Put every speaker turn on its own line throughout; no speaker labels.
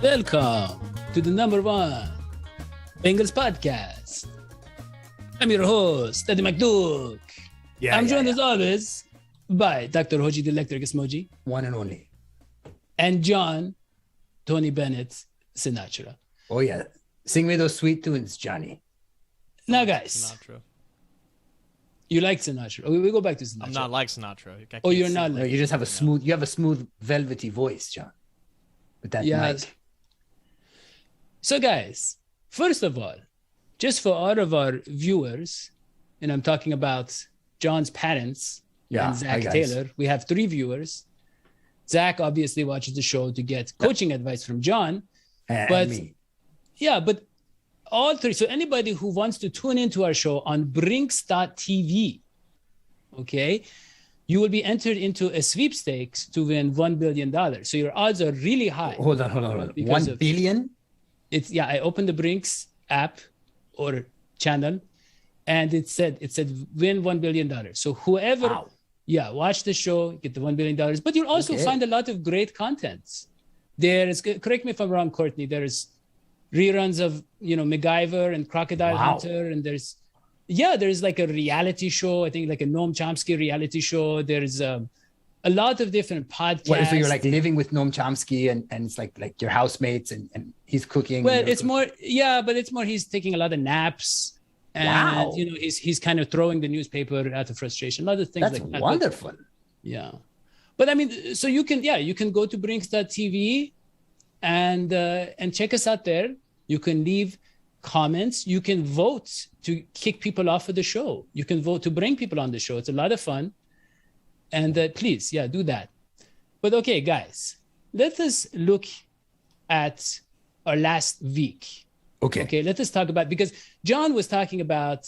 Welcome to the #1 Bengals podcast. I'm your host, Eddie McDuke. I'm joined as always by Dr. Hodgie the Electric Smoji.
One and only.
And John, Tony Bennett Sinatra.
Oh, yeah. Sing me those sweet tunes, Johnny.
Now, guys.
Sinatra.
You like Sinatra. We go back to Sinatra.
I'm not like Sinatra.
Oh, you're not like...
You just have a smooth, velvety voice, John. With that mic.
So, guys, first of all, just for all of our viewers, and I'm talking about John's parents and Zach Taylor, we have 3 viewers. Zach obviously watches the show to get coaching advice from John.
And me.
Yeah, but all 3. So anybody who wants to tune into our show on Brinks.tv, okay, you will be entered into a sweepstakes to win $1 billion. So your odds are really high.
Hold on. 1 billion?
I opened the Brinks app or channel, and it said win $1 billion. So whoever, watch the show, get the $1 billion. But you'll also find a lot of great content. There's, correct me if I'm wrong, Courtney, there's reruns of, MacGyver and Crocodile Hunter, and there's like a reality show, I think like a Noam Chomsky reality show. There's a lot of different podcasts.
So you're like living with Noam Chomsky and it's like your housemates and he's cooking.
Well, it's more, but it's more he's taking a lot of naps and, he's kind of throwing the newspaper out of frustration. A lot of things
That's
like that.
wonderful.
Yeah. But I mean, so you can go to Brinks.tv and check us out there. You can leave comments. You can vote to kick people off of the show. You can vote to bring people on the show. It's a lot of fun. And please, do that. But okay, guys, let us look at our last week. Okay, let us talk about, because John was talking about,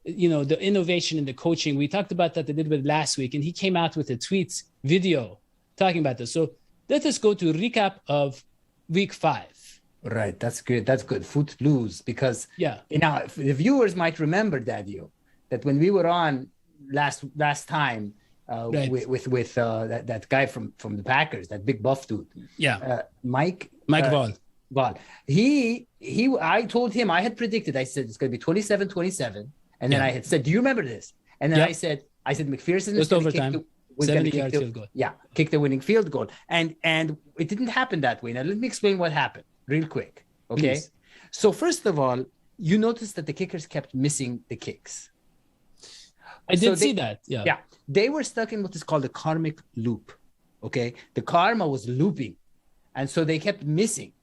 the innovation in the coaching. We talked about that a little bit last week, and he came out with a tweet video talking about this. So let us go to a recap of week 5.
Right, that's good. Footloose, because now the viewers might remember, Dadio, that when we were on last time, with that guy from the Packers, that big buff dude. Mike
Vaughn.
I told him, I had predicted, I said it's going to be 27-27. And then I had said, do you remember this? And then I said McPherson is going to kick the
70-yard field goal.
Kick the winning field goal. And it didn't happen that way. Now, let me explain what happened real quick. Okay. Please. So first of all, you noticed that the kickers kept missing the kicks.
I did see that. Yeah.
They were stuck in what is called a karmic loop. Okay. The karma was looping. And so they kept missing.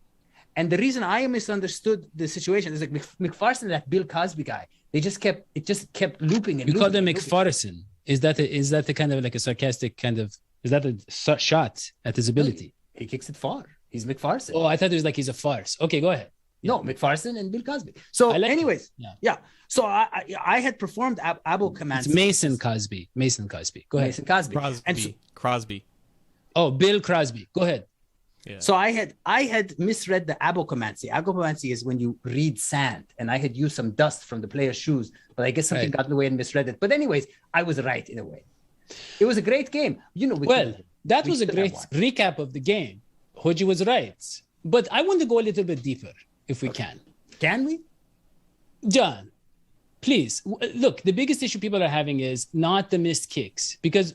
And the reason I misunderstood the situation is like McPherson, that Bill Cosby guy, it just kept looping.
You call them McPherson. Is that the kind of like a sarcastic kind of, is that a shot at his ability?
He kicks it far. He's McPherson.
Oh, I thought it was like he's a farce. Okay, go ahead.
No, McPherson and Bill Cosby. So anyways, So I had performed Abu Command.
It's Mason Cosby. Go ahead.
Mason Cosby.
Crosby.
Oh, Bill Crosby. Go ahead.
Yeah. So I had misread the abocomancy. Abocomancy is when you read sand, and I had used some dust from the player's shoes, but I guess something got in the way and misread it. But anyways, I was right in a way. It was a great game.
That was a great recap of the game. Hodgie was right. But I want to go a little bit deeper if we can.
Can we?
John, please. Look, the biggest issue people are having is not the missed kicks, because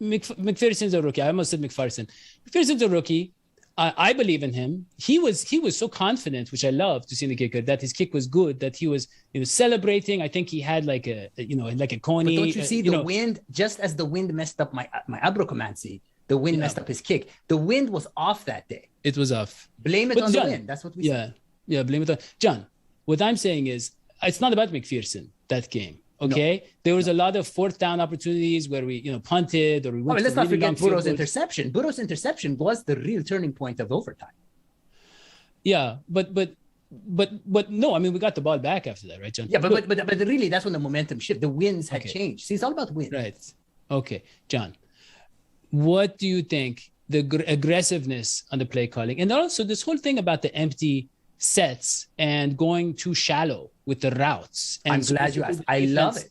McPherson's a rookie. I almost said McPherson. McPherson's a rookie. I believe in him. He was so confident, which I love to see in the kicker, that his kick was good, that he was celebrating. I think he had like a coney.
But don't you see the wind? Just as the wind messed up my abrocomancy, the wind messed up his kick. The wind was off that day.
It was off.
Blame it on the wind. That's what we said.
Yeah, blame it on John. What I'm saying is, it's not about McPherson, that game. Okay, no. There was a lot of 4th down opportunities where we, punted or we went.
Let's not forget Burrow's interception. Burrow's interception was the real turning point of overtime.
Yeah, but no, I mean, we got the ball back after that, right, John?
Yeah, but really, that's when the momentum shifted. The winds had changed. See, it's all about wind.
Right. Okay, John. What do you think the aggressiveness on the play calling, and also this whole thing about the empty sets and going too shallow with the routes? And
I'm glad you asked. I love it.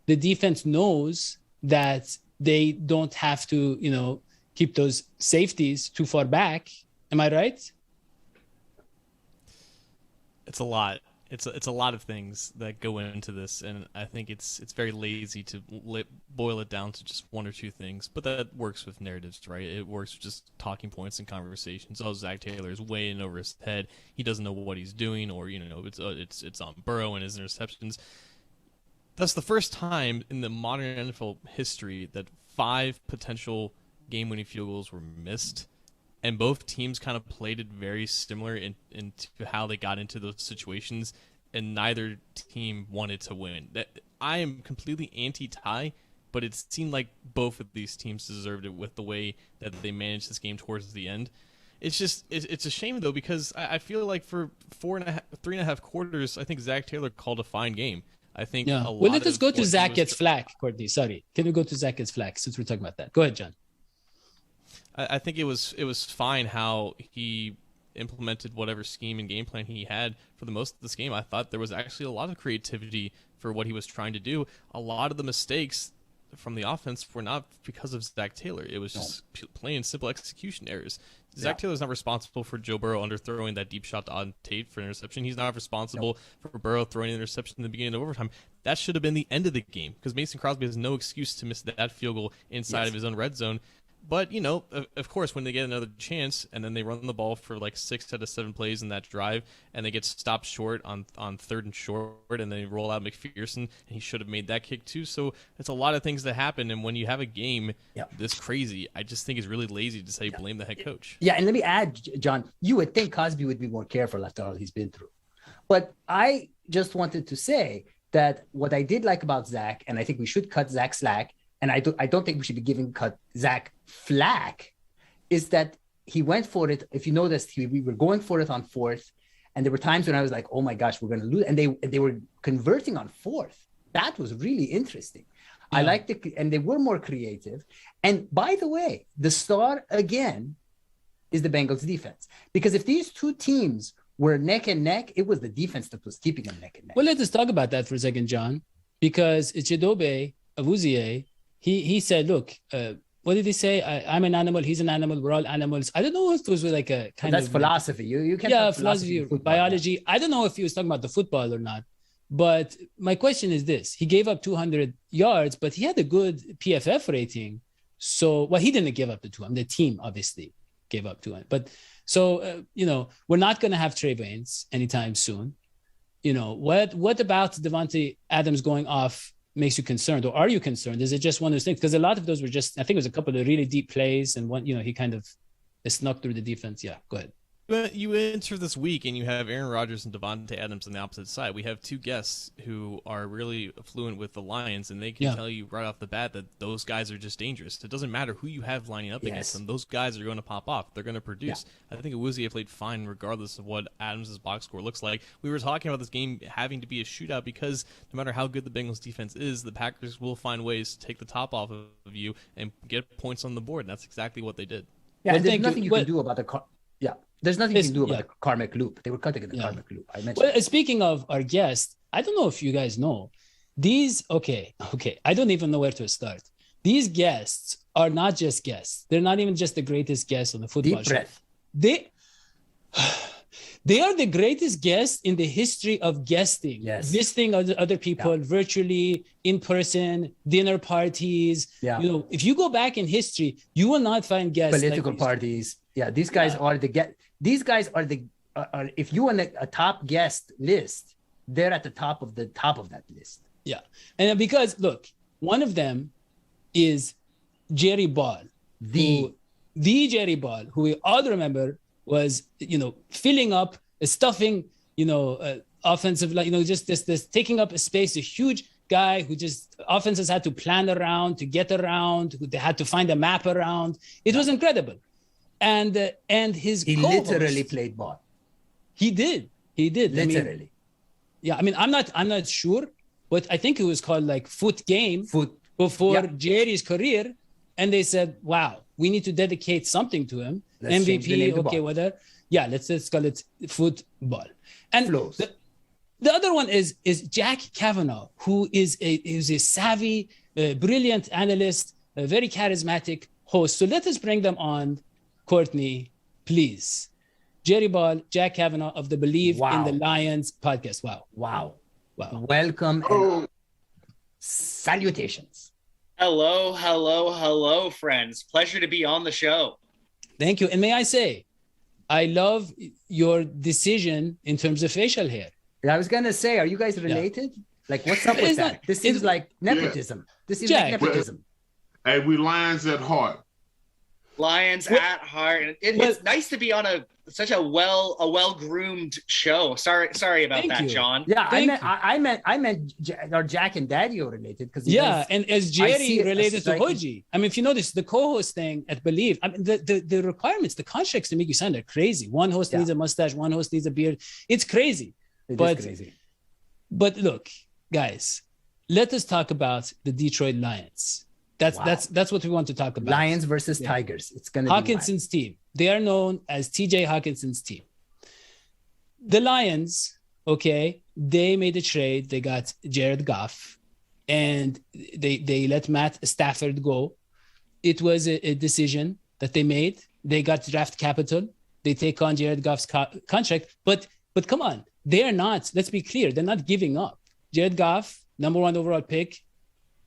The defense knows that they don't have to, keep those safeties too far back. Am I right?
It's a lot. It's a lot of things that go into this, and I think it's very lazy to boil it down to just one or two things. But that works with narratives, right? It works with just talking points and conversations. Oh, Zach Taylor is way in over his head. He doesn't know what he's doing, or it's on Burrow and his interceptions. That's the first time in the modern NFL history that 5 potential game-winning field goals were missed. And both teams kind of played it very similar into how they got into those situations, and neither team wanted to win. I am completely anti-tie, but it seemed like both of these teams deserved it with the way that they managed this game towards the end. It's a shame, though, because I feel like for 3.5 quarters, I think Zach Taylor called a fine game. I think a lot.
Well, let us go to Zach Gets Flack, Courtney. Sorry. Can we go to Zach Gets Flack since we're talking about that? Go ahead, John.
I think it was fine how he implemented whatever scheme and game plan he had for the most of this game. I thought there was actually a lot of creativity for what he was trying to do. A lot of the mistakes from the offense were not because of Zach Taylor. It was just plain and simple execution errors. Zach Taylor is not responsible for Joe Burrow underthrowing that deep shot to Auden Tate for an interception. He's not responsible for Burrow throwing an interception in the beginning of overtime. That should have been the end of the game because Mason Crosby has no excuse to miss that field goal inside of his own red zone. But, of course, when they get another chance and then they run the ball for like 6 out of 7 plays in that drive and they get stopped short on 3rd and short and they roll out McPherson and he should have made that kick too. So it's a lot of things that happen. And when you have a game this crazy, I just think it's really lazy to say blame the head coach.
Yeah, and let me add, John, you would think Cosby would be more careful after all he's been through. But I just wanted to say that what I did like about Zach, and I think we should cut Zach slack, and I don't think we should be giving Zach flack, is that he went for it. If you noticed, we were going for it on 4th, and there were times when I was like, "Oh my gosh, we're going to lose," and they were converting on 4th. That was really interesting. Yeah. I liked it, and they were more creative. And by the way, the star again is the Bengals defense, because if these two teams were neck and neck, it was the defense that was keeping them neck and neck.
Well, let us talk about that for a second, John, because Chidobe Awuzie, he said, look, what did he say? I'm an animal. He's an animal. We're all animals. I don't know if it was like a kind
of... That's philosophy. You can't
philosophy, biology. I don't know if he was talking about the football or not. But my question is this. He gave up 200 yards, but he had a good PFF rating. So, well, he didn't give up the 200. The team obviously gave up 200. But so, we're not going to have Trey Waynes anytime soon. What about Devontae Adams going off makes you concerned, or are you concerned? Is it just one of those things? Because a lot of those were just, I think it was a couple of really deep plays, and one, he kind of snuck through the defense. Yeah, go ahead.
You enter this week and you have Aaron Rodgers and Devontae Adams on the opposite side. We have two guests who are really fluent with the Lions, and they can tell you right off the bat that those guys are just dangerous. It doesn't matter who you have lining up against them. Those guys are going to pop off. They're going to produce. I think Awuzie played fine regardless of what Adams' box score looks like. We were talking about this game having to be a shootout because no matter how good the Bengals defense is, the Packers will find ways to take the top off of you and get points on the board. And that's exactly what they did.
Yeah, there's nothing you can do about the There's nothing you can do about the karmic loop. They were cutting in the karmic loop. I mentioned.
Well, speaking of our guests, I don't know if you guys know these. Okay. I don't even know where to start. These guests are not just guests. They're not even just the greatest guests on the football show. They are the greatest guests in the history of guesting.
Yes.
Visiting other people virtually, in person, dinner parties.
Yeah.
If you go back in history, you will not find guests.
Political parties. Yeah, these guys are the get. These guys are the. If you want a top guest list, they're at the top of that list.
Yeah, and because look, one of them is Jerry Ball, the Jerry Ball, who we all remember was filling up, stuffing, offensive, just this taking up a space, a huge guy who just offenses had to plan around, to get around, they had to find a map around. It was incredible. And his
he literally played ball.
He did
literally.
I'm not sure, but I think it was called like Foot before Jerry's career, and they said, "Wow, we need to dedicate something to him."
Let's
MVP, okay, whether let's call it football. And the other one is Jack Cavanagh, who is a savvy, brilliant analyst, a very charismatic host. So let us bring them on. Courtney, please. Jerry Ball, Jack Cavanagh of the Believe in the Lions podcast.
Wow. Welcome and salutations.
Hello, friends. Pleasure to be on the show.
Thank you. And may I say, I love your decision in terms of facial hair.
I was going to say, are you guys related? Like, what's up with that? This seems like nepotism.
Yeah.
This seems like nepotism.
Hey, we Lions at heart.
Lions at heart. It's nice to be on such a well-groomed show. Sorry about that, John.
Yeah, I meant Jack and Dadio related because
and as Jerry related to Hodgie. I mean, if you notice the co-host thing at Believe, I mean the requirements, the contracts to make you sign are crazy. One host needs a mustache, one host needs a beard. It's crazy.
It is crazy.
But look, guys, let us talk about the Detroit Lions. That's what we want to talk about.
Lions versus Tigers. It's going to be
Hawkinson's team. They are known as TJ Hawkinson's team. The Lions, they made a trade. They got Jared Goff, and they let Matt Stafford go. It was a decision that they made. They got draft capital. They take on Jared Goff's contract. But come on, they are not. Let's be clear. They're not giving up. Jared Goff, number 1 overall pick.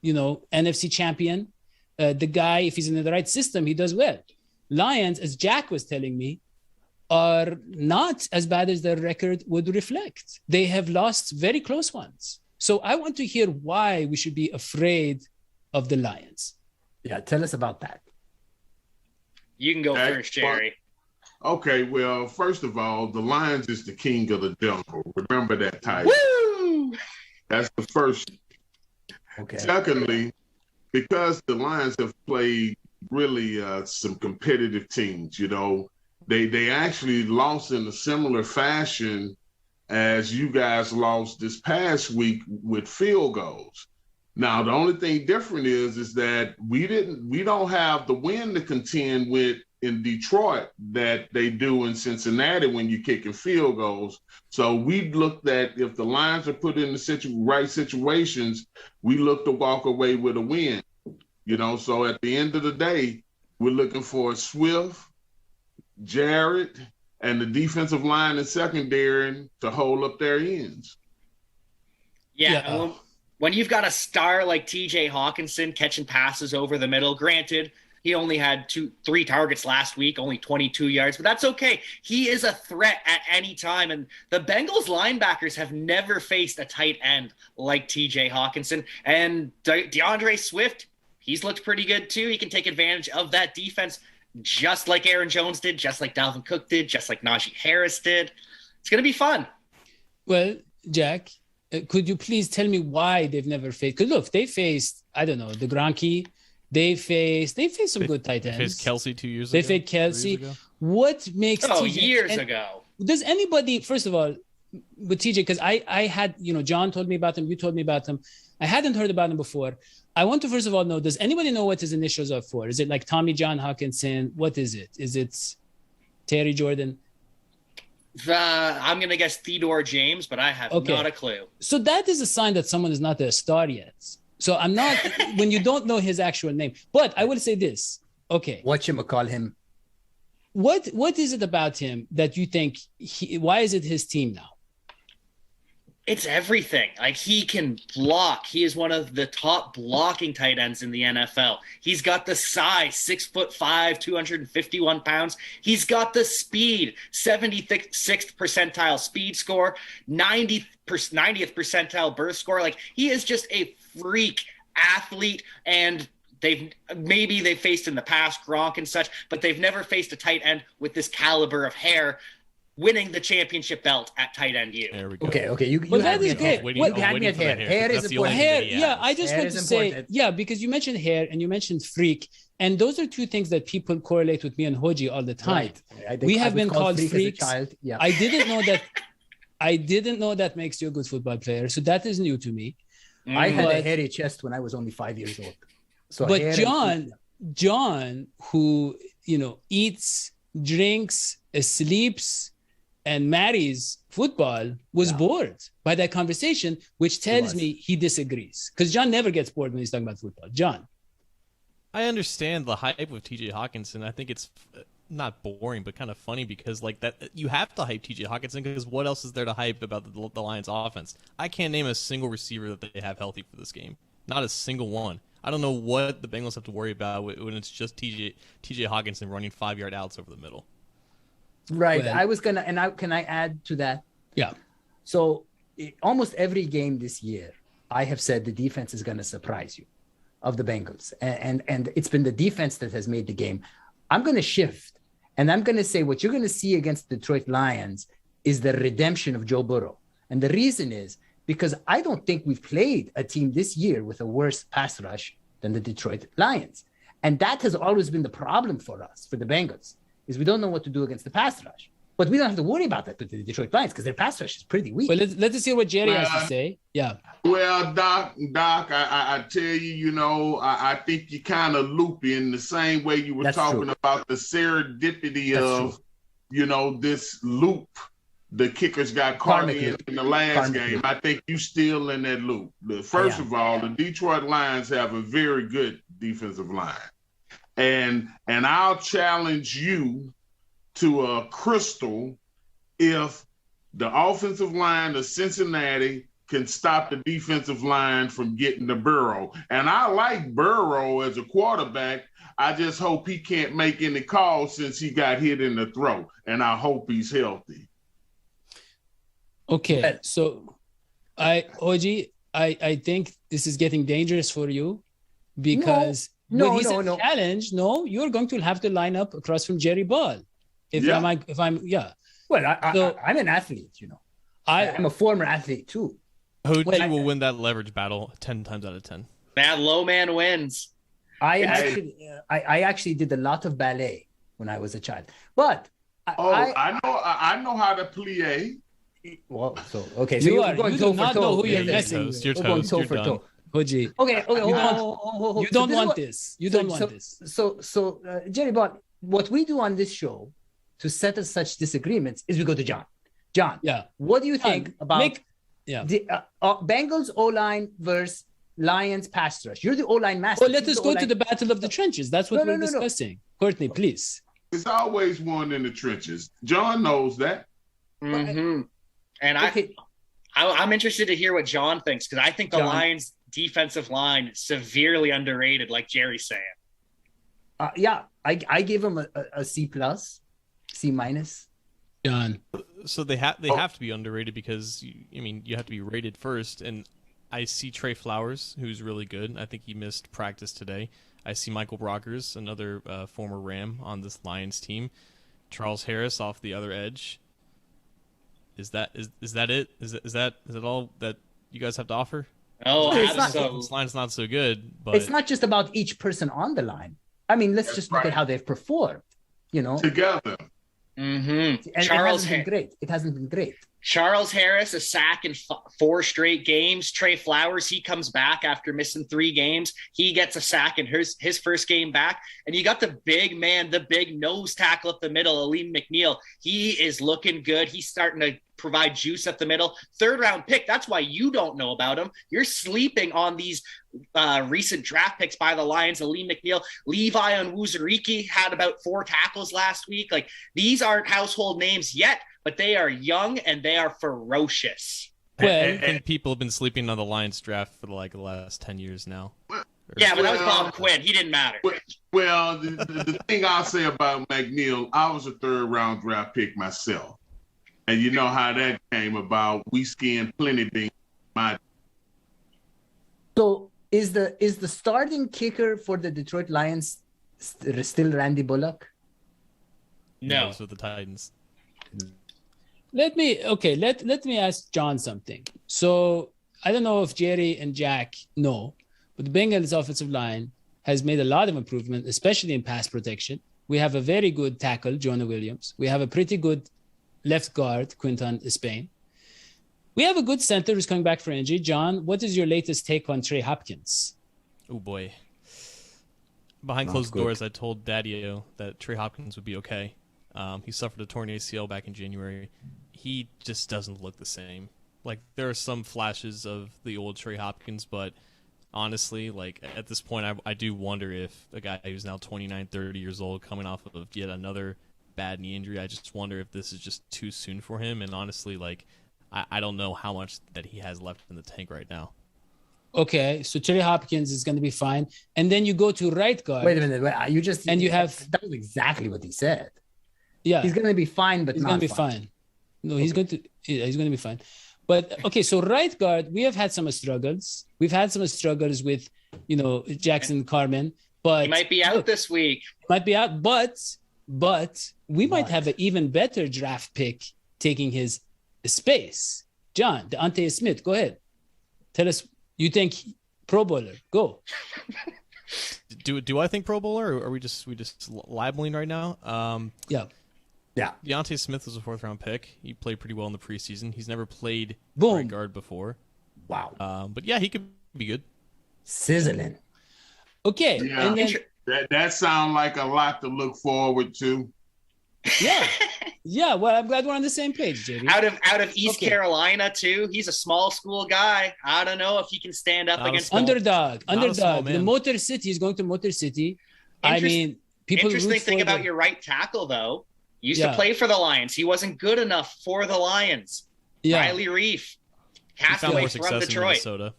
NFC champion. The guy, if he's in the right system, he does well. Lions, as Jack was telling me, are not as bad as their record would reflect. They have lost very close ones. So I want to hear why we should be afraid of the Lions.
Yeah, tell us about that.
You can go first, Jerry.
Okay, well, first of all, the Lions is the king of the jungle. Remember that title.
Woo!
That's the first.
Okay.
Secondly, because the Lions have played really some competitive teams, they actually lost in a similar fashion as you guys lost this past week with field goals. Now, the only thing different is that we don't have the win to contend with in Detroit that they do in Cincinnati when you're kicking field goals. So we looked at if the Lions are put in the right situations, we look to walk away with a win. So at the end of the day, we're looking for Swift, Jarrett, and the defensive line and secondary to hold up their ends.
Yeah. When you've got a star like TJ Hawkinson catching passes over the middle, granted, he only had 3 targets last week, only 22 yards, but that's okay. He is a threat at any time. And the Bengals linebackers have never faced a tight end like TJ Hawkinson. And DeAndre Swift, he's looked pretty good too. He can take advantage of that defense just like Aaron Jones did, just like Dalvin Cook did, just like Najee Harris did. It's going to be fun.
Well, Jack, could you please tell me why they've never faced? Because look, they faced, I don't know, the Gronky. They faced some good tight ends.
They faced Kelsey 2 years ago.
They faced Kelsey. What makes TJ?
Years ago.
Does anybody, first of all, with TJ, because I had, John told me about him, you told me about him. I hadn't heard about him before. I want to first of all know, does anybody know what his initials are for? Is it like Tommy John Hawkinson? What is it? Is it Terry Jordan?
I'm going to guess Theodore James, but I have not a clue.
So that is a sign that someone is not a star yet. So I'm not, when you don't know his actual name. But I will say this. Okay.
Whatchamacall him.
What is it about him that you think, why is it his team now?
It's everything. Like, he can block. He is one of the top blocking tight ends in the NFL. He's got the size, 6'5", 251 pounds. He's got the speed, 76th percentile speed score, 90th percentile burst score. Like, he is just a freak athlete, and they've faced in the past Gronk and such, but they've never faced a tight end with this caliber of hair winning the championship belt at tight end U.
There we go.
Okay. You
that is great.
You had me at hair. Hair is important.
Hair, I just want to say, because you mentioned hair and you mentioned freak, and those are two things that people correlate with me and Hodgie all the time.
Right.
We have been called freaks.
Yeah.
I didn't know that makes you a good football player. So that is new to me.
I had a hairy chest when I was only 5 years old. So,
but John, who eats, drinks, sleeps, and marries football, was bored by that conversation, which tells me he disagrees. Because John never gets bored when he's talking about football. John.
I understand the hype of TJ Hawkinson. I think it's not boring, but kind of funny because like that you have to hype TJ Hawkinson because what else is there to hype about the Lions offense? I can't name a single receiver that they have healthy for this game. Not a single one. I don't know what the Bengals have to worry about when it's just TJ Hawkinson running 5-yard outs over the middle.
Right. Well, I was gonna, and can I add to that?
Yeah.
So almost every game this year, I have said the defense is going to surprise you, of the Bengals, and it's been the defense that has made the game. I'm going to shift, and I'm going to say what you're going to see against the Detroit Lions is the redemption of Joe Burrow, and the reason is because I don't think we've played a team this year with a worse pass rush than the Detroit Lions. And that has always been the problem for us, for the Bengals, is we don't know what to do against the pass rush. But we don't have to worry about that with the Detroit Lions because their pass rush is pretty weak.
Well, let's hear what Jerry has to say. Yeah.
Well, Doc, I tell you, I think you kind of loopy in the same way you were talking about the serendipity of, this loop the kickers got caught in the last game. I think you still in that loop. First of all, the Detroit Lions have a very good defensive line. And I'll challenge you to a crystal if the offensive line of Cincinnati can stop the defensive line from getting to Burrow. And I like Burrow as a quarterback. I just hope he can't make any calls since he got hit in the throat. And I hope he's healthy.
Okay, so Hodgie, I think this is getting dangerous for you because
no.
challenge. No, you're going to have to line up across from Jerry Ball.
Well, I'm an athlete, I'm a former athlete too.
Hodgie will win that leverage battle 10 times out of 10.
That low man wins.
I actually did a lot of ballet when I was a child, but
I know how to plie.
Well, so okay,
so
you're going toe for toe.
Who you're messing with.
You're toe for toe.
Hodgie.
Okay.
You don't want this. You don't want this.
So Jerry Bott, what we do on this show to settle such disagreements is we go to John. John, what do you think about the Bengals O-line versus Lions pass rush? You're the O-line master.
Well, let us go to the battle of the trenches. That's what we're discussing. Courtney, please.
It's always one in the trenches. John knows that.
Mm-hmm. And I'm interested to hear what John thinks because I think the Lions' defensive line is severely underrated, like Jerry's saying.
I give him a C+, C-.
John.
So they have to be underrated because you have to be rated first. And I see Trey Flowers, who's really good. I think he missed practice today. I see Michael Brockers, another former Ram on this Lions team. Charles Harris off the other edge. Is that it? Is that all that you guys have to offer?
Oh,
this line's not so good, but
it's not just about each person on the line. I mean, let's just look at how they've performed.
Together.
Mm-hmm.
And it hasn't been great.
Charles Harris, a sack in 4 straight games. Trey Flowers, he comes back after missing 3 games. He gets a sack in his first game back. And you got the big man, the big nose tackle up the middle, Aleem McNeil. He is looking good. He's starting to provide juice at the middle. 3rd-round pick. That's why you don't know about him. You're sleeping on these recent draft picks by the Lions. Aleem McNeil, Levi Onwuzurike had about 4 tackles last week. Like, these aren't household names yet, but they are young and they are ferocious.
Well, and people have been sleeping on the Lions draft for the last 10 years now.
But that was Bob Quinn. He didn't matter.
Well, the thing I'll say about McNeil, I was a 3rd-round draft pick myself. And you know how that came about. We skinned plenty beans.
So is the starting kicker for the Detroit Lions still Randy Bullock?
No.
Those are the Titans.
Let me ask John something. So I don't know if Jerry and Jack know, but the Bengals offensive line has made a lot of improvement, especially in pass protection. We have a very good tackle, Jonah Williams. We have a pretty good left guard, Quinton Spain. We have a good center who's coming back for injury. John, what is your latest take on Trey Hopkins?
Oh, boy. Behind closed doors, I told Dadio that Trey Hopkins would be okay. He suffered a torn ACL back in January. He just doesn't look the same. Like, there are some flashes of the old Trey Hopkins, but honestly. Like, at this point, I do wonder if a guy who's now 29, 30 years old, coming off of yet another bad knee injury, I just wonder if this is just too soon for him. And honestly, like, I don't know how much that he has left in the tank right now.
Okay, so Terry Hopkins is going to be fine. And then you go to right guard.
Wait a minute. That was exactly what he said.
Yeah.
He's going to be fine, but
he's
not
going to be
fine.
fine. No, he's going to be fine. But, okay, so right guard, we have had some struggles. We've had some struggles with, Jackson Carman. But
he might be out this week.
Might be out, but we might have an even better draft pick taking his space. John, Deontay Smith, go ahead. Tell us, you think Pro Bowler? Go.
Do I think Pro Bowler, or are we just libeling right now?
Yeah.
Deontay Smith was a 4th-round pick. He played pretty well in the preseason. He's never played right guard before.
Wow.
But yeah, he could be good.
Sizzling.
Okay.
Yeah.
And then,
that sounds like a lot to look forward to.
Yeah. Yeah. Well, I'm glad we're on the same page, JD.
Out of East Carolina too. He's a small school guy. I don't know if he can stand up against
underdog. The Motor City is going to Motor City. People.
Interesting thing about your right tackle though. He used to play for the Lions. He wasn't good enough for the Lions. Yeah. Riley Reef, castaway from Detroit.
Minnesota,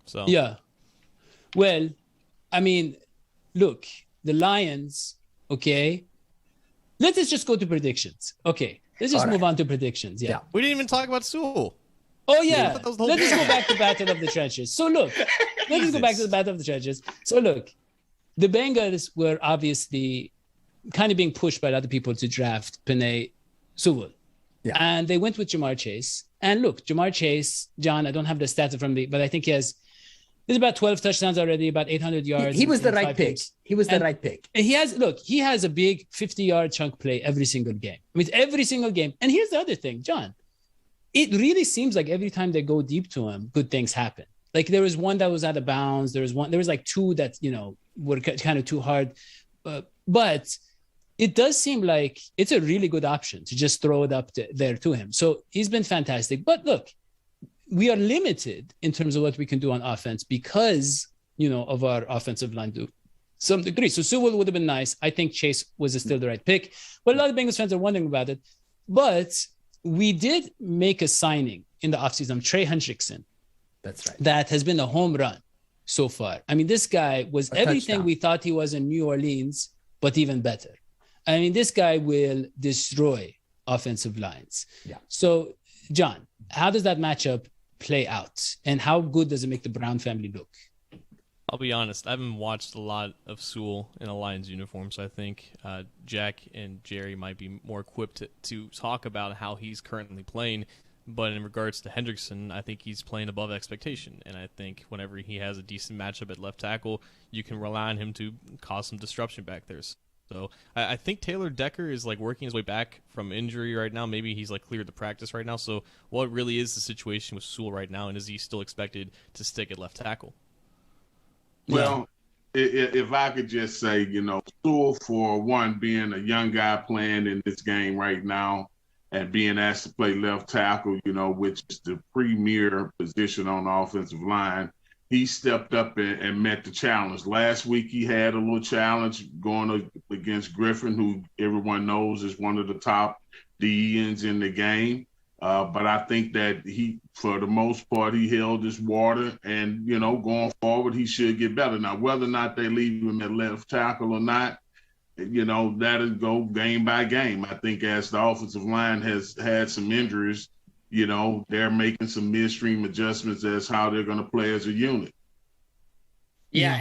so
yeah. Well, look, the Lions. Okay. Let's just go to predictions. Okay. Let's just move on to predictions. Yeah.
We didn't even talk about Sewell.
Oh, yeah. Let's just go back to Battle of the Trenches. So, look. Let's just go back to the Battle of the Trenches. So, look. The Bengals were obviously kind of being pushed by other people to draft Penei Sewell. Yeah. And they went with Jamar Chase. And, look, Jamar Chase, John, I don't have the stats from but I think he's about 12 touchdowns already, about 800 yards.
He was the right pick. He was the right pick.
And he has a big 50-yard chunk play every single game. Every single game. And here's the other thing, John. It really seems like every time they go deep to him, good things happen. Like there was one that was out of bounds. There was like 2 that, were kind of too hard. But it does seem like it's a really good option to just throw it up there to him. So he's been fantastic. But look, we are limited in terms of what we can do on offense because, of our offensive line to some degree. So Sewell would have been nice. I think Chase was still the right pick. But a lot of Bengals fans are wondering about it. But we did make a signing in the offseason, Trey Hendrickson.
That's right.
That has been a home run so far. This guy was everything we thought he was in New Orleans, but even better. This guy will destroy offensive lines. Yeah. So, John, how does that matchup play out? And how good does it make the Brown family look?
I'll be honest. I haven't watched a lot of Sewell in a Lions uniform, so I think Jack and Jerry might be more equipped to talk about how he's currently playing. But in regards to Hendrickson, I think he's playing above expectation. And I think whenever he has a decent matchup at left tackle, you can rely on him to cause some disruption back there. So I think Taylor Decker is working his way back from injury right now. Maybe he's cleared to practice right now. So what really is the situation with Sewell right now, and is he still expected to stick at left tackle?
Well, if I could just say, Sewell, for one, being a young guy playing in this game right now and being asked to play left tackle, which is the premier position on the offensive line, he stepped up and met the challenge. Last week, he had a little challenge going against Griffin, who everyone knows is one of the top DENs in the game. But I think that he, for the most part, he held his water, and, going forward, he should get better. Now, whether or not they leave him at left tackle or not, that'll go game by game. I think as the offensive line has had some injuries, they're making some midstream adjustments as how they're going to play as a unit.
Yeah,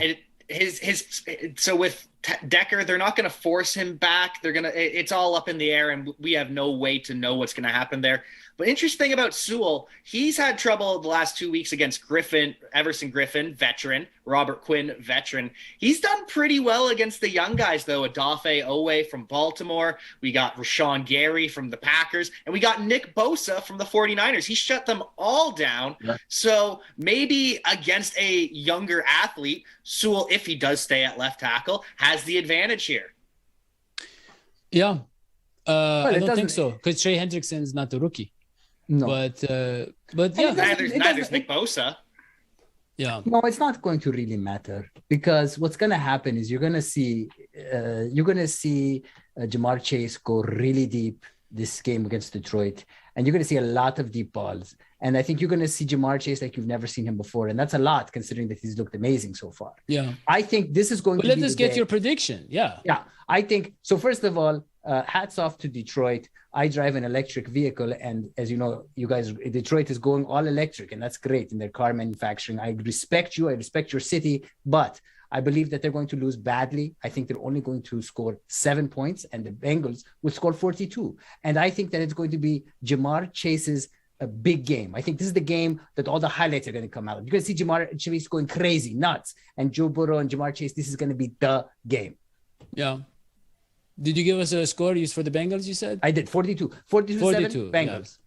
so with Decker, they're not going to force him back. It's all up in the air, and we have no way to know what's going to happen there. But interesting about Sewell, he's had trouble the last 2 weeks against Everson Griffin, veteran, Robert Quinn, veteran. He's done pretty well against the young guys, though. Odafe Owe from Baltimore. We got Rashawn Gary from the Packers. And we got Nick Bosa from the 49ers. He shut them all down. Yeah. So maybe against a younger athlete, Sewell, if he does stay at left tackle, has the advantage here.
Yeah. I don't think so, because Trey Hendrickson is not the rookie. No. But yeah.
Neither's Nick Bosa.
Yeah.
No, it's not going to really matter because what's going to happen is you're going to see Jamar Chase go really deep this game against Detroit, and you're going to see a lot of deep balls. And I think you're going to see Jamar Chase like you've never seen him before, and that's a lot considering that he's looked amazing so far.
Yeah,
I think this is going to.
Let us get your prediction. Yeah,
I think so. First of all, hats off to Detroit. I drive an electric vehicle, and as you know, you guys, Detroit is going all electric, and that's great in their car manufacturing. I respect you. I respect your city, but I believe that they're going to lose badly. I think they're only going to score 7 points, and the Bengals will score 42. And I think that it's going to be Jamar Chase's a big game. I think this is the game that all the highlights are going to come out. You're going to see Jamar Chase going crazy, nuts, and Joe Burrow and Jamar Chase. This is going to be the game.
Yeah. Did you give us a score used for the Bengals, you said?
I did. 42. 42-7, Bengals.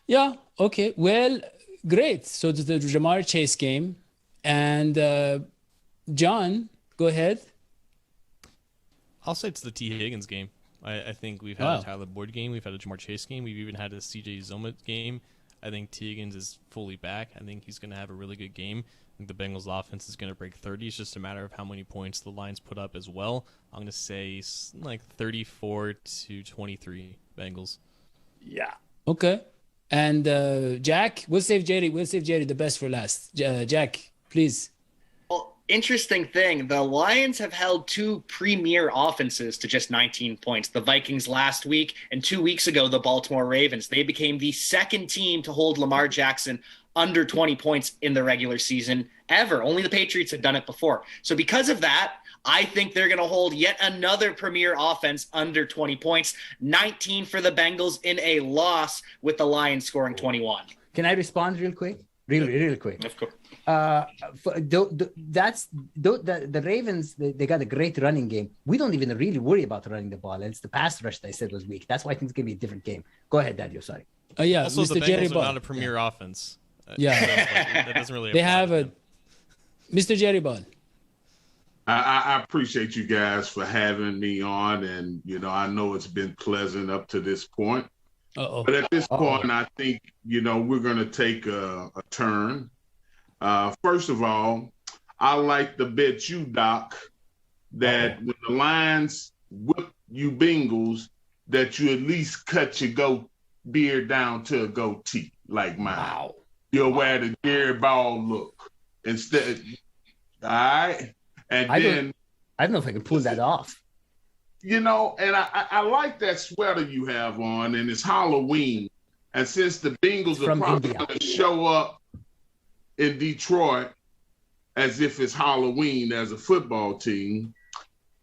Yeah. Okay. Well, great. So it's the Jamar Chase game. And John, go ahead.
I'll say it's the T. Higgins game. I think we've had a Tyler Boyd game. We've had a Jamar Chase game. We've even had a CJ Zoma game. I think T. Higgins is fully back. I think he's going to have a really good game. I think the Bengals offense is going to break 30. It's just a matter of how many points the Lions put up as well. I'm going to say like 34-23 Bengals.
Yeah.
Okay. And Jack, we'll save Jerry the best for last. Jack, please.
Well, interesting thing. The Lions have held two premier offenses to just 19 points. The Vikings last week, and 2 weeks ago, the Baltimore Ravens. They became the second team to hold Lamar Jackson under 20 points in the regular season ever. Only the Patriots had done it before. So because of that, I think they're going to hold yet another premier offense under 20 points. 19 for the Bengals in a loss, with the Lions scoring 21.
Can I respond real quick? Real quick.
Of course.
The Ravens, they got a great running game. We don't even really worry about running the ball. And it's the pass rush that I said was weak. That's why I think it's going to be a different game. Go ahead, Dadio. Sorry.
Yeah,
also,
Mr.
the
Jerry
Bengals
Ball.
are not a premier offense.
Yeah.
So, that doesn't really
they have a Mr. Jerry Ball.
I appreciate you guys for having me on, and I know it's been pleasant up to this point. But at this point, I think we're going to take a turn. First of all, I like to bet you, Doc, that when the Lions whip you Bengals, that you at least cut your beard down to a goatee like mine.
Wow.
You'll wear the Jerry Ball look instead. All right. And
I
then
don't know if I can pull that off.
And I like that sweater you have on, and it's Halloween. And since the Bengals are probably going to show up in Detroit as if it's Halloween as a football team,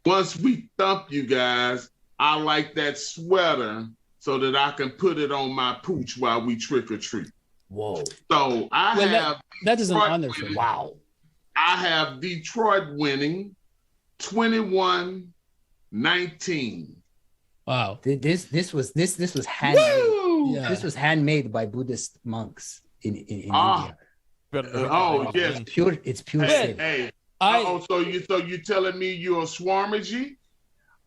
once we thump you guys, I like that sweater so that I can put it on my pooch while we trick or treat.
Whoa.
So
that is an honor for me.
Wow.
I have Detroit winning 21-19.
Wow.
This was handmade. Yeah. This was handmade by Buddhist monks in India.
Yes.
It's pure sin.
Hey. So you telling me you're a Swarmagy?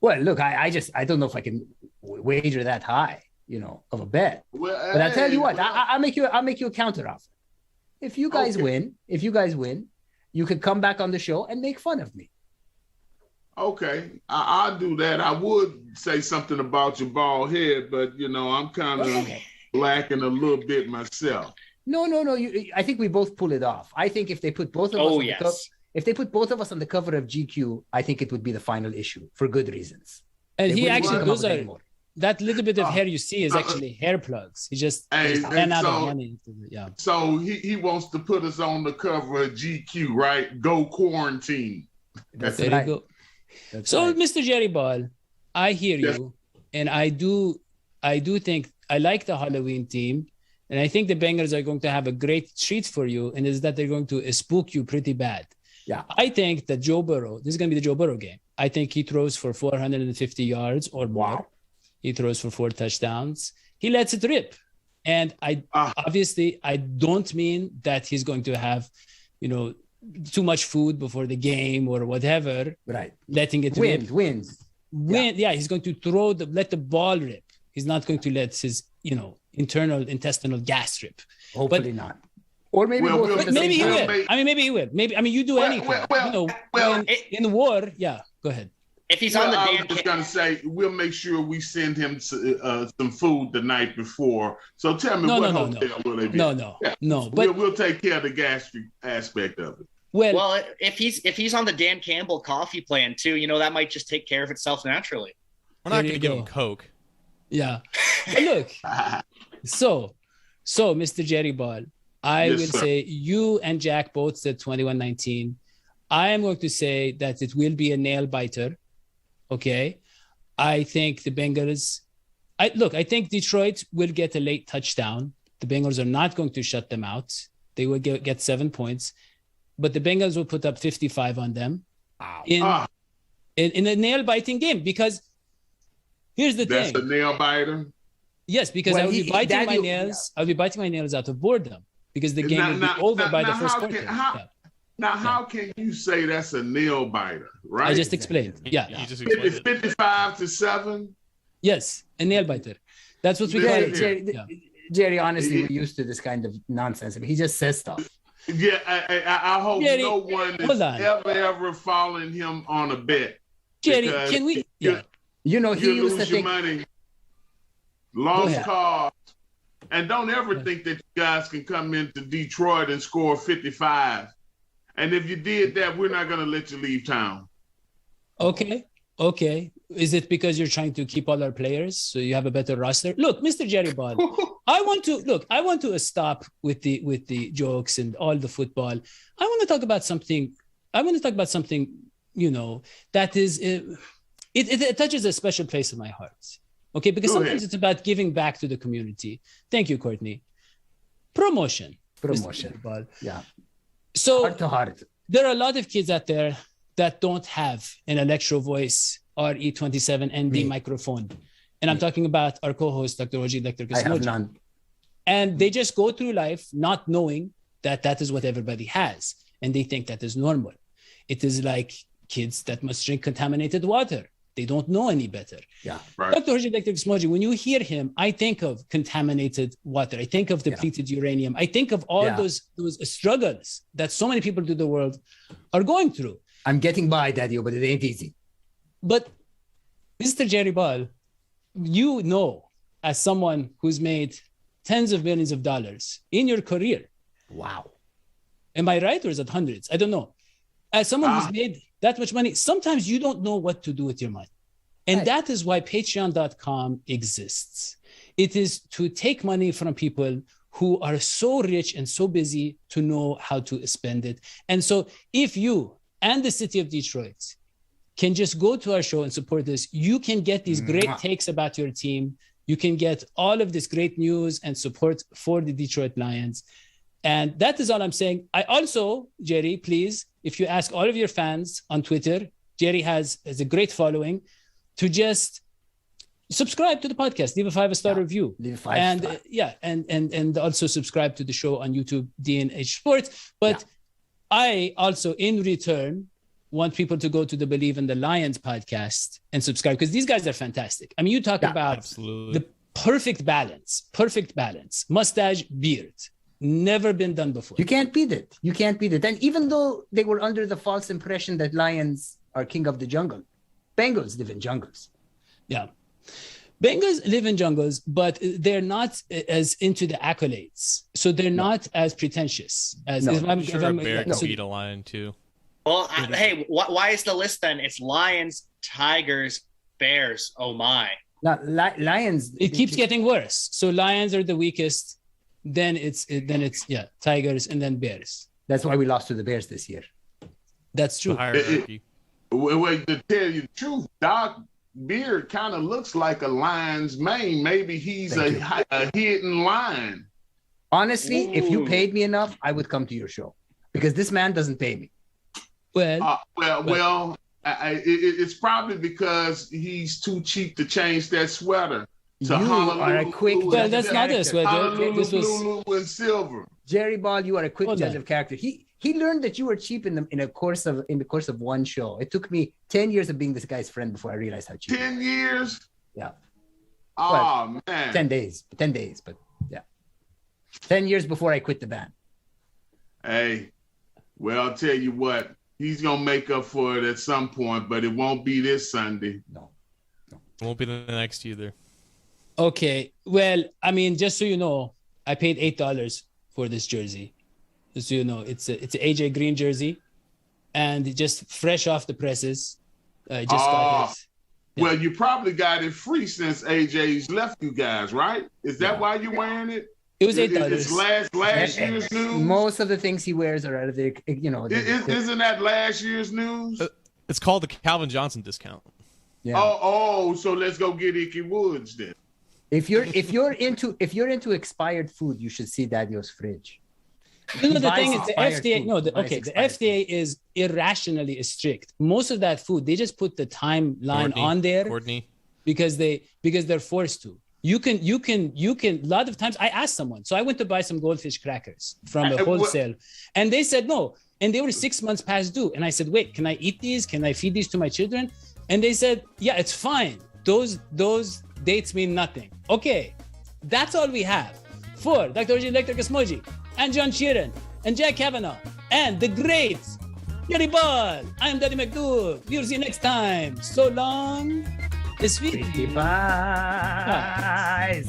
Well, look, I don't know if I can wager that high, of a bet. Well, but I'll tell you what, I'll make you a counter offer. If you guys win, you could come back on the show and make fun of me.
Okay, I'll do that. I would say something about your bald head, but I'm kind of lacking a little bit myself.
No. I think we both pull it off. I think if they put both of us on the cover of GQ, I think it would be the final issue for good reasons.
And he actually that little bit of hair you see is actually hair plugs. He just ran out of money.
So he wants to put us on the cover of GQ, right? Go quarantine.
There you go.
So, right. Mr. Jerry Ball, I hear you, and I do think I like the Halloween team, and I think the Bengals are going to have a great treat for you, and is that they're going to spook you pretty bad.
Yeah,
I think that Joe Burrow, this is going to be the Joe Burrow game. I think he throws for 450 yards or more.
Wow.
He throws for 4 touchdowns. He lets it rip, and obviously I don't mean that he's going to have, too much food before the game or whatever.
Right.
Letting it
rip. Wins.
Yeah, he's going to let the ball rip. He's not going to let his, internal intestinal gas rip.
Hopefully not. Or maybe
maybe he will. I mean, maybe he will. Maybe, I mean, you do anything. In the war, yeah. Go ahead.
If he's on the
I was just gonna say, we'll make sure we send him some food the night before. So tell me, what hotel will they be?
No.
But we'll take care of the gastric aspect of it.
Well, if he's on the Dan Campbell coffee plan too, that might just take care of itself naturally.
We're not gonna give him Coke.
Yeah. But look, so Mr. Jerry Ball, I will say you and Jack both said 21-19. I am going to say that it will be a nail biter. Okay. I think the Bengals, I think Detroit will get a late touchdown. The Bengals are not going to shut them out. They will get 7 points, but the Bengals will put up 55 on them in a nail biting game, because here's the thing.
That's a nail biter?
Yes, because I will be biting my nails. I'll be biting my nails out of boredom because the game will be over by the first quarter.
How can you say that's a nail biter, right?
I just explained. Yeah.
It's 55-7?
Yes, a nail biter. That's what we call it.
Jerry, honestly, we're used to this kind of nonsense. I mean, he just says stuff.
Yeah, I hope Jerry, no one is ever following him on a bet.
Jerry, can we? Yeah.
He used to think
money, lost cause, and don't ever think that you guys can come into Detroit and score 55. And if you did that, we're not going to let you leave town.
Okay. Is it because you're trying to keep all our players so you have a better roster? Look, Mr. Jerry Ball, I want to stop with the jokes and all the football. I want to talk about something. That is it touches a special place in my heart. Okay, because sometimes it's about giving back to the community. Thank you, Courtney. Promotion.
Yeah.
So
heart to heart.
There are a lot of kids out there that don't have an Electro Voice RE27ND microphone. And I'm talking about our co-host, Dr. Hodgie, Dr.
I have none.
And they just go through life not knowing that is what everybody has. And they think that is normal. It is like kids that must drink contaminated water. They don't know any better.
Yeah,
right.
Dr. Hodgie, Dr. Smoji, when you hear him, I think of contaminated water. I think of depleted uranium. I think of all those struggles that so many people in the world are going through.
I'm getting by, Dadio, but it ain't easy.
But Mr. Jerry Ball, as someone who's made tens of millions of dollars in your career.
Wow.
Am I right, or is it hundreds? I don't know. As someone who's made that much money, sometimes you don't know what to do with your money. And that is why patreon.com exists. It is to take money from people who are so rich and so busy to know how to spend it. And so if you and the city of Detroit can just go to our show and support this, you can get these great takes about your team. You can get all of this great news and support for the Detroit Lions. And that is all I'm saying. I also, Jerry, please, if you ask all of your fans on Twitter, Jerry has a great following, to just subscribe to the podcast, leave a 5-star review.
Leave a 5-star.
And also subscribe to the show on YouTube, DNH Sports. But I also, in return, want people to go to the Believe in the Lions podcast and subscribe, because these guys are fantastic. I mean, you talk about the perfect balance, mustache, beard. Never been done before.
You can't beat it. And even though they were under the false impression that lions are king of the jungle, Bengals live in jungles.
Yeah. Bengals live in jungles, but they're not as into the accolades. So they're not as pretentious. As
I'm sure a bear can beat a lion too.
Well, why is the list then? It's lions, tigers, bears. Oh my.
Now, lions.
It keeps getting worse. So lions are the weakest. Then it's tigers and then bears.
That's why we lost to the Bears this year.
That's true.
Wait, to tell you the truth, Doc Beard kind of looks like a lion's mane. Maybe he's a hidden lion.
Honestly, if you paid me enough, I would come to your show, because this man doesn't pay me.
It's probably because he's too cheap to change that sweater.
You are a quick.
Well, that's not a sweater. This
was silver.
Jerry Ball, you are a quick judge of character. He learned that you were cheap in the course of one show. It took me 10 years of being this guy's friend before I realized how cheap.
10 years?
Yeah.
Oh, man.
10 days, but yeah. 10 years before I quit the band.
Hey, well, I'll tell you what. He's gonna make up for it at some point, but it won't be this Sunday.
No.
It won't be the next either.
Okay. Well, I mean, just so you know, I paid $8 for this jersey. Just so you know, it's an AJ Green jersey, and just fresh off the presses. Just got his.
Yeah. Well, you probably got it free since AJ's left you guys, right? Is that why you're wearing it?
It was $8.
It's last year's news.
Most of the things he wears are out of the,
Isn't that last year's news?
It's called the Calvin Johnson discount.
Yeah.
So let's go get Icky Woods then.
If you're into expired food, you should see Dadio's fridge.
You know, the thing is, the FDA. No, the FDA is irrationally strict. Most of that food, they just put the timeline on there because they're forced to. You can. A lot of times, I asked someone. So I went to buy some goldfish crackers from a wholesale, and they said no, and they were 6 months past due. And I said, wait, can I eat these? Can I feed these to my children? And they said, yeah, it's fine. Those dates mean nothing. Okay, that's all we have. For Dr. Hodgie Electric Smoji and John Sheeran and Jack Cavanagh and the great Gary Ball. I'm Daddy McDoug. We'll see you next time. So long. It's sweet.
Bye.